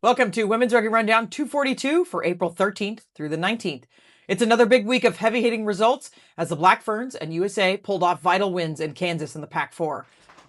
Welcome to Women's Rugby Rundown 242 for April 13th through the 19th. It's another big week of heavy-hitting results as the Black Ferns and USA pulled off vital wins in Kansas in the Pac-4.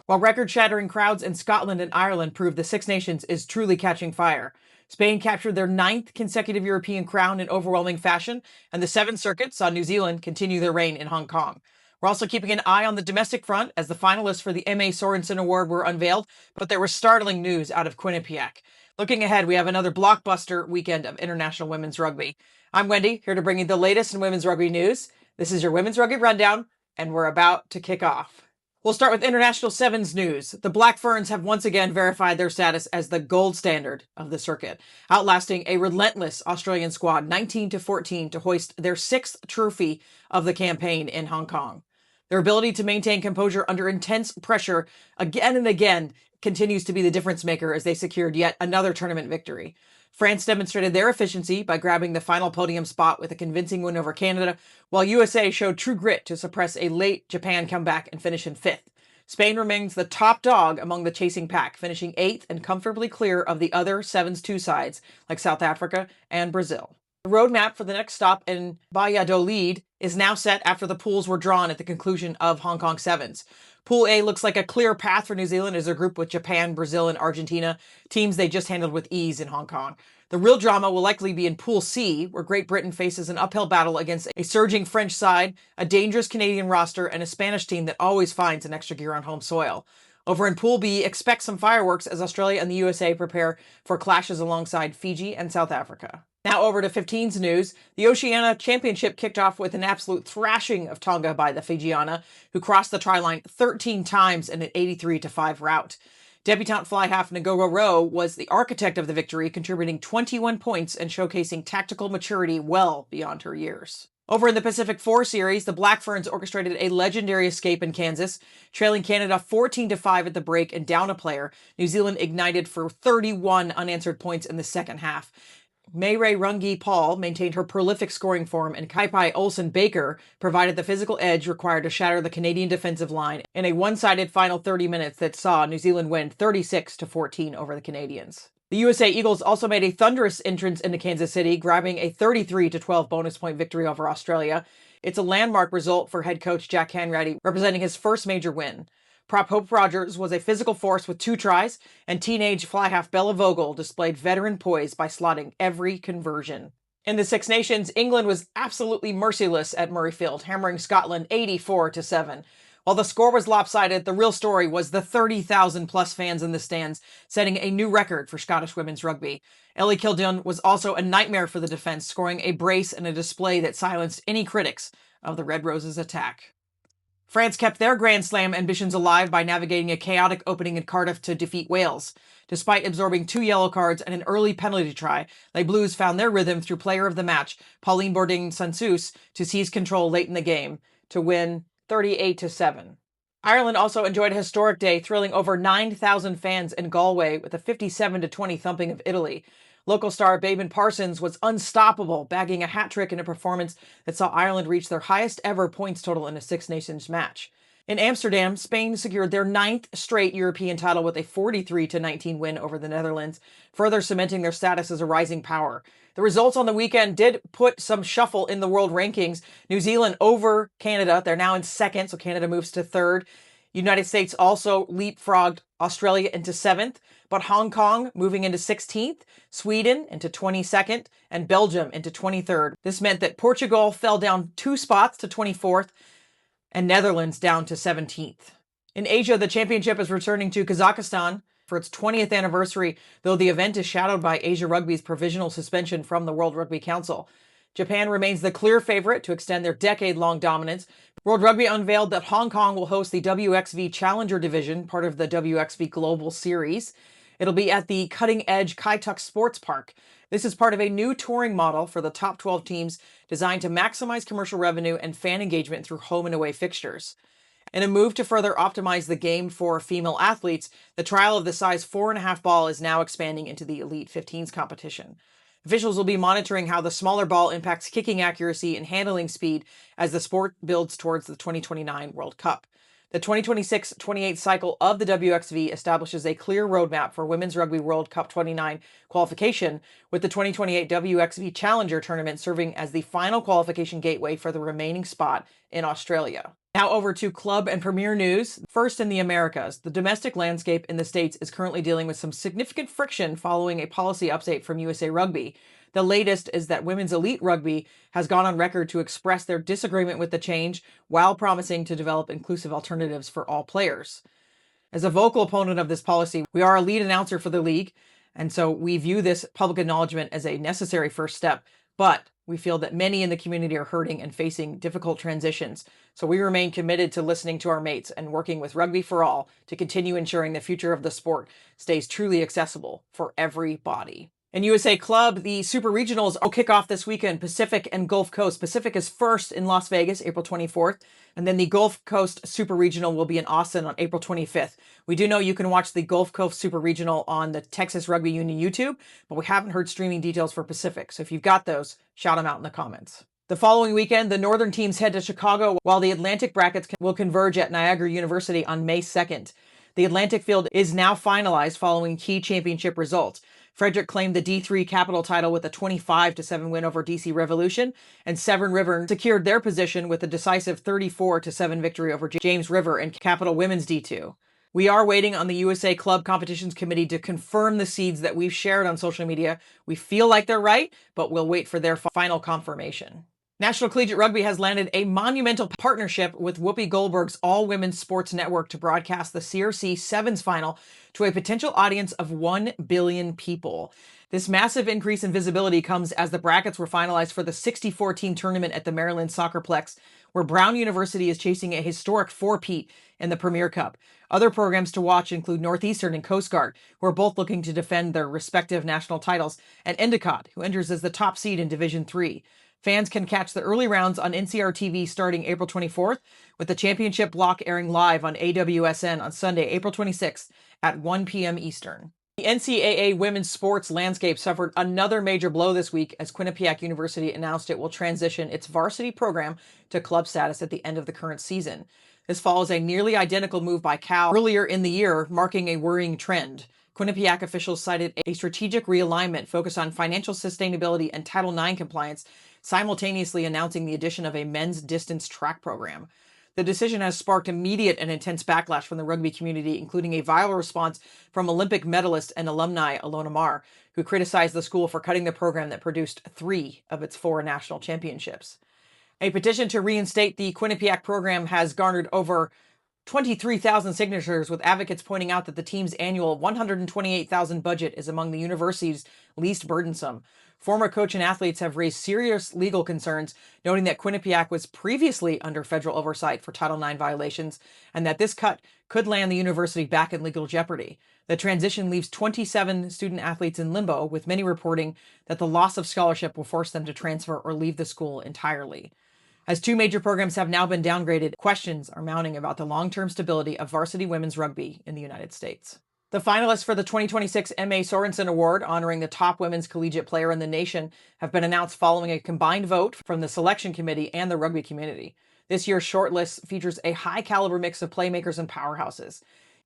While record-shattering crowds in Scotland and Ireland proved the Six Nations is truly catching fire. Spain captured their 9th consecutive European crown in overwhelming fashion, and the Seventh Circuit saw New Zealand continue their reign in Hong Kong. We're also keeping an eye on the domestic front as the finalists for the MA Sorensen Award were unveiled, but there was startling news out of Quinnipiac. Looking ahead, we have another blockbuster weekend of international women's rugby. I'm Wendy, here to bring you the latest in women's rugby news. This is your Women's Rugby Rundown, and we're about to kick off. We'll start with international sevens news. The Black Ferns have once again verified their status as the gold standard of the circuit, outlasting a relentless Australian squad 19-14 to hoist their 6th trophy of the campaign in Hong Kong. Their ability to maintain composure under intense pressure again and again continues to be the difference maker as they secured yet another tournament victory. France demonstrated their efficiency by grabbing the final podium spot with a convincing win over Canada, while USA showed true grit to suppress a late Japan comeback and finish in 5th. Spain remains the top dog among the chasing pack, finishing 8th and comfortably clear of the other 7-2 sides like South Africa and Brazil. The roadmap for the next stop in Valladolid is now set after the pools were drawn at the conclusion of Hong Kong Sevens. Pool A looks like a clear path for New Zealand as their group with Japan, Brazil, and Argentina, teams they just handled with ease in Hong Kong. The real drama will likely be in Pool C, where Great Britain faces an uphill battle against a surging French side, a dangerous Canadian roster, and a Spanish team that always finds an extra gear on home soil. Over in Pool B, expect some fireworks as Australia and the USA prepare for clashes alongside Fiji and South Africa. Now over to 15's news. The Oceania Championship kicked off with an absolute thrashing of Tonga by the Fijiana, who crossed the try line 13 times in an 83-5 rout. Debutante fly half Ngogo Rowe was the architect of the victory, contributing 21 points and showcasing tactical maturity well beyond her years. Over in the Pacific 4 series, the Black Ferns orchestrated a legendary escape in Kansas. Trailing Canada 14-5 at the break and down a player, New Zealand ignited for 31 unanswered points in the second half. Mayray Rungi Paul maintained her prolific scoring form, and Kaipai Olsen Baker provided the physical edge required to shatter the Canadian defensive line in a one-sided final 30 minutes that saw New Zealand win 36-14 over the Canadians. The USA Eagles also made a thunderous entrance into Kansas City, grabbing a 33-12 bonus point victory over Australia. It's a landmark result for head coach Jack Hanratty, representing his first major win. Prop Hope Rogers was a physical force with 2 tries, and teenage fly half Bella Vogel displayed veteran poise by slotting every conversion. In the Six Nations, England was absolutely merciless at Murrayfield, hammering Scotland 84-7. While the score was lopsided, the real story was the 30,000-plus fans in the stands, setting a new record for Scottish women's rugby. Ellie Kildune was also a nightmare for the defense, scoring a brace and a display that silenced any critics of the Red Roses' attack. France kept their Grand Slam ambitions alive by navigating a chaotic opening in Cardiff to defeat Wales. Despite absorbing 2 yellow cards and an early penalty try, Les Blues found their rhythm through player of the match, Pauline Bourdin-Sansus, to seize control late in the game to win 38-7. Ireland also enjoyed a historic day, thrilling over 9,000 fans in Galway with a 57-20 thumping of Italy. Local star Baben Parsons was unstoppable, bagging a hat-trick in a performance that saw Ireland reach their highest ever points total in a Six Nations match. In Amsterdam, Spain secured their 9th straight European title with a 43-19 win over the Netherlands, further cementing their status as a rising power. The results on the weekend did put some shuffle in the world rankings. New Zealand over Canada. They're now in 2nd, so Canada moves to 3rd. United States also leapfrogged Australia into 7th, but Hong Kong moving into 16th, Sweden into 22nd, and Belgium into 23rd. This meant that Portugal fell down 2 spots to 24th, and Netherlands down to 17th. In Asia, the championship is returning to Kazakhstan for its 20th anniversary, though the event is shadowed by Asia Rugby's provisional suspension from the World Rugby Council. Japan remains the clear favorite to extend their decade-long dominance. World Rugby unveiled that Hong Kong will host the WXV Challenger Division, part of the WXV Global Series. It'll be at the cutting-edge Kai Tak Sports Park. This is part of a new touring model for the top 12 teams designed to maximize commercial revenue and fan engagement through home and away fixtures. In a move to further optimize the game for female athletes, the trial of the size 4.5 ball is now expanding into the Elite 15s competition. Officials will be monitoring how the smaller ball impacts kicking accuracy and handling speed as the sport builds towards the 2029 World Cup. The 2026-28 cycle of the WXV establishes a clear roadmap for Women's Rugby World Cup 29 qualification, with the 2028 WXV Challenger Tournament serving as the final qualification gateway for the remaining spot in Australia. Now over to club and premier news. First, in the Americas, the domestic landscape in the States is currently dealing with some significant friction following a policy update from USA Rugby. The latest is that Women's Elite Rugby has gone on record to express their disagreement with the change while promising to develop inclusive alternatives for all players. As a vocal opponent of this policy, we are a lead announcer for the league, and so we view this public acknowledgement as a necessary first step, but we feel that many in the community are hurting and facing difficult transitions, so we remain committed to listening to our mates and working with Rugby for All to continue ensuring the future of the sport stays truly accessible for everybody. In USA Club, the Super Regionals will kick off this weekend, Pacific and Gulf Coast. Pacific is first in Las Vegas, April 24th, and then the Gulf Coast Super Regional will be in Austin on April 25th. We do know you can watch the Gulf Coast Super Regional on the Texas Rugby Union YouTube, but we haven't heard streaming details for Pacific, so if you've got those, shout them out in the comments. The following weekend, the Northern teams head to Chicago, while the Atlantic brackets will converge at Niagara University on May 2nd. The Atlantic field is now finalized following key championship results. Frederick claimed the D3 Capital title with a 25-7 win over DC Revolution, and Severn River secured their position with a decisive 34-7 victory over James River in Capital Women's D2. We are waiting on the USA Club Competitions Committee to confirm the seeds that we've shared on social media. We feel like they're right, but we'll wait for their final confirmation. National Collegiate Rugby has landed a monumental partnership with Whoopi Goldberg's all-women's sports network to broadcast the CRC Sevens final to a potential audience of 1 billion people. This massive increase in visibility comes as the brackets were finalized for the 64-team tournament at the Maryland Soccerplex, where Brown University is chasing a historic four-peat in the Premier Cup. Other programs to watch include Northeastern and Coast Guard, who are both looking to defend their respective national titles, and Endicott, who enters as the top seed in Division 3. Fans can catch the early rounds on NCR TV starting April 24th, with the championship block airing live on AWSN on Sunday, April 26th at 1 p.m. Eastern. The NCAA women's sports landscape suffered another major blow this week as Quinnipiac University announced it will transition its varsity program to club status at the end of the current season. This follows a nearly identical move by Cal earlier in the year, marking a worrying trend. Quinnipiac officials cited a strategic realignment focused on financial sustainability and Title IX compliance, simultaneously announcing the addition of a men's distance track program. The decision has sparked immediate and intense backlash from the rugby community, including a viral response from Olympic medalist and alumni Alona Mar, who criticized the school for cutting the program that produced 3 of its 4 national championships. A petition to reinstate the Quinnipiac program has garnered over 23,000 signatures, with advocates pointing out that the team's annual $128,000 budget is among the university's least burdensome. Former coach and athletes have raised serious legal concerns, noting that Quinnipiac was previously under federal oversight for Title IX violations, and that this cut could land the university back in legal jeopardy. The transition leaves 27 student athletes in limbo, with many reporting that the loss of scholarship will force them to transfer or leave the school entirely. As 2 major programs have now been downgraded, questions are mounting about the long-term stability of varsity women's rugby in the United States. The finalists for the 2026 MA Sorensen Award, honoring the top women's collegiate player in the nation, have been announced following a combined vote from the selection committee and the rugby community. This year's shortlist features a high-caliber mix of playmakers and powerhouses.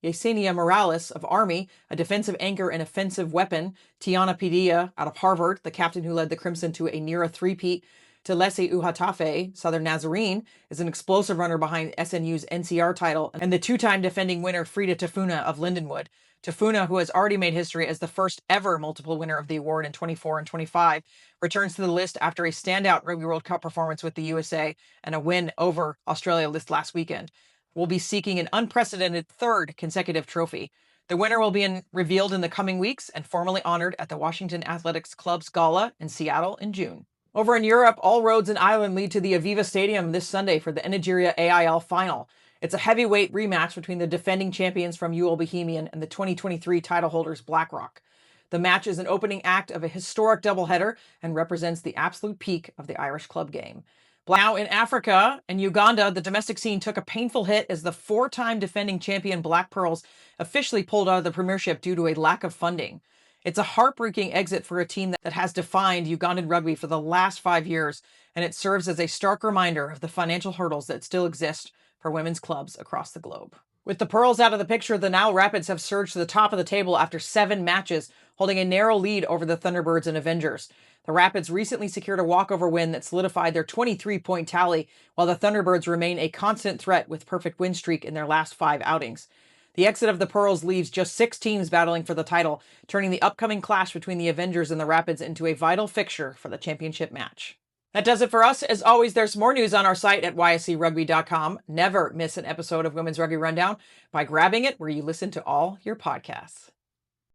Yesenia Morales of Army, a defensive anchor and offensive weapon; Tiana Padilla out of Harvard, the captain who led the Crimson to a near three-peat; Talesi Uhatafe, Southern Nazarene, is an explosive runner behind SNU's NCR title; and the 2-time defending winner Frida Tafuna of Lindenwood. Tafuna, who has already made history as the first ever multiple winner of the award in 24 and 25, returns to the list after a standout Rugby World Cup performance with the USA and a win over Australia this last weekend. Will be seeking an unprecedented 3rd consecutive trophy. The winner will be revealed in the coming weeks and formally honored at the Washington Athletics Club's Gala in Seattle in June. Over in Europe, all roads in Ireland lead to the Aviva Stadium this Sunday for the Nigeria AIL final. It's a heavyweight rematch between the defending champions from UL Bohemian and the 2023 title holders Blackrock. The match is an opening act of a historic doubleheader and represents the absolute peak of the Irish club game. Now in Africa and Uganda, the domestic scene took a painful hit as the 4-time defending champion Black Pearls officially pulled out of the premiership due to a lack of funding. It's a heartbreaking exit for a team that has defined Ugandan rugby for the last 5 years, and it serves as a stark reminder of the financial hurdles that still exist for women's clubs across the globe. With the Pearls out of the picture, the Nile Rapids have surged to the top of the table after 7 matches, holding a narrow lead over the Thunderbirds and Avengers. The Rapids recently secured a walkover win that solidified their 23-point tally, while the Thunderbirds remain a constant threat with perfect win streak in their last 5 outings. The exit of the Pearls leaves just 6 teams battling for the title, turning the upcoming clash between the Avengers and the Rapids into a vital fixture for the championship match. That does it for us. As always, there's more news on our site at yscrugby.com. Never miss an episode of Women's Rugby Rundown by grabbing it where you listen to all your podcasts.